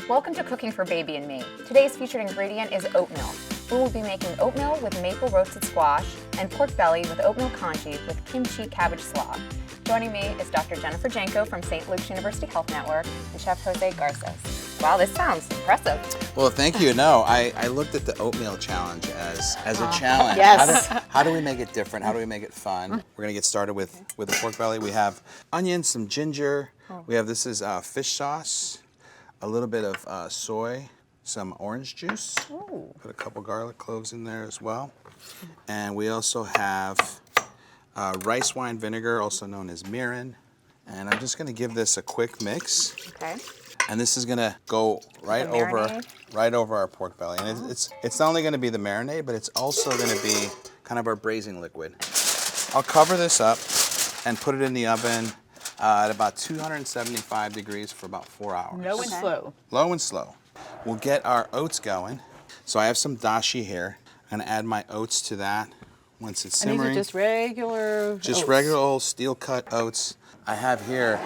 Welcome to Cooking for Baby and Me. Today's featured ingredient is oatmeal. We will be making oatmeal with maple roasted squash and pork belly with oatmeal congee with kimchi cabbage slaw. Joining me is Dr. Jennifer Janko from St. Luke's University Health Network and Chef Jose Garces. Wow, this sounds impressive. Well, thank you. No, I looked at the oatmeal challenge as a challenge. Yes. How do we make it different? How do we make it fun? We're gonna get started with the pork belly. We have onions, some ginger. We have, this is fish sauce, a little bit of soy, some orange juice. Ooh. Put a couple garlic cloves in there as well. And we also have rice wine vinegar, also known as mirin. And I'm just gonna give this a quick mix. Okay. And this is gonna go right over our pork belly. And it's not only gonna be the marinade, but it's also gonna be kind of our braising liquid. I'll cover this up and put it in the oven at about 275 degrees for about 4 hours. Low and slow. Low and slow. We'll get our oats going. So I have some dashi here. I'm gonna add my oats to that once it's simmering. And these are just regular Just oats. regular old steel cut oats. I have here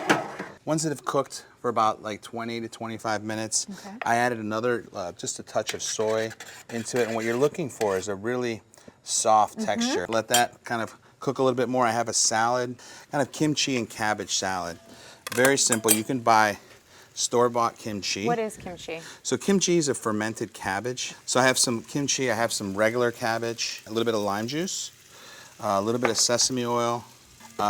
ones that have cooked for about like 20 to 25 minutes. Okay. I added another, just a touch of soy into it. And what you're looking for is a really soft texture. Let that kind of cook a little bit more. I have a salad, kind of kimchi and cabbage salad. Very simple. You can buy store-bought kimchi. What is kimchi? So kimchi is a fermented cabbage. So I have some kimchi, I have some regular cabbage, a little bit of lime juice, a little bit of sesame oil,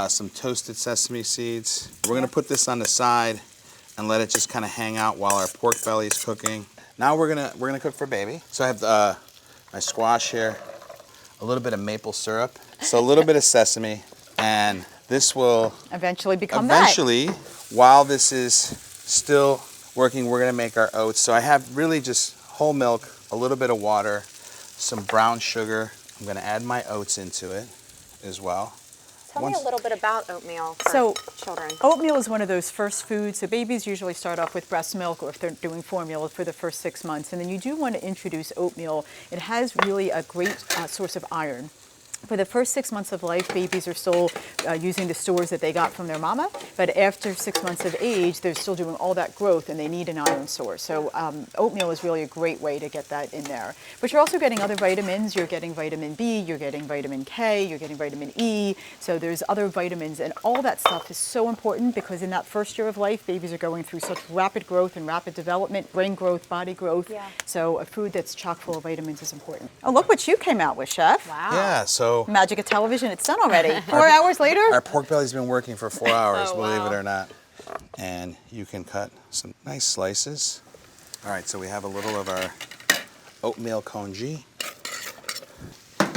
some toasted sesame seeds. We're gonna put this on the side and let it just kind of hang out while our pork belly is cooking. Now we're gonna cook for baby. So I have my squash here, a little bit of maple syrup, so a little bit of sesame, and this will Eventually become while this is still working, we're gonna make our oats. So I have really just whole milk, a little bit of water, some brown sugar. I'm gonna add my oats into it as well. Tell me a little bit about oatmeal for children. Oatmeal is one of those first foods. So babies usually start off with breast milk, or if they're doing formula, for the first 6 months. And then you do want to introduce oatmeal. It has really a great source of iron. For the first 6 months of life, babies are still using the stores that they got from their mama, but after 6 months of age, they're still doing all that growth and they need an iron source. So oatmeal is really a great way to get that in there. But you're also getting other vitamins. You're getting vitamin B, you're getting vitamin K, you're getting vitamin E. So there's other vitamins, and all that stuff is so important because in that first year of life, babies are going through such rapid growth and rapid development, brain growth, body growth. Yeah. So a food that's chock full of vitamins is important. Oh, look what you came out with, Chef. Wow. Yeah, so Magic of television, it's done already. 4 hours later? our pork belly's been working for 4 hours, Oh, believe wow. it or not. And you can cut some nice slices. All right, so we have a little of our oatmeal congee.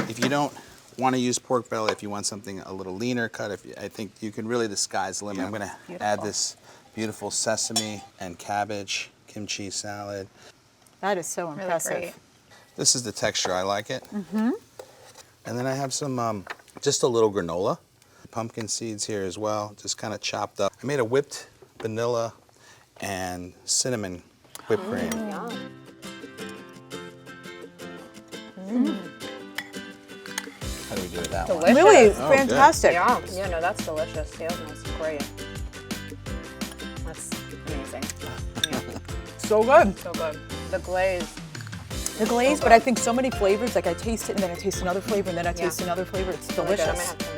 If you don't want to use pork belly, if you want something a little leaner cut, I think you can really, the sky's the limit. I'm gonna add this beautiful sesame and cabbage kimchi salad. That is so impressive. Really great. This is the texture, I like it. And then I have some, just a little granola. Pumpkin seeds here as well, just kind of chopped up. I made a whipped vanilla and cinnamon whipped cream. Yum. How do we do with that one? Delicious. Really Oh, fantastic. Yeah, no, that's delicious. The oatmeal's great. That's amazing. Yeah, So good. so good. The glaze. The glaze, but I think so many flavors, like I taste it and then I taste another flavor and then I taste Yeah. another flavor. It's Really good. I'm gonna delicious. have to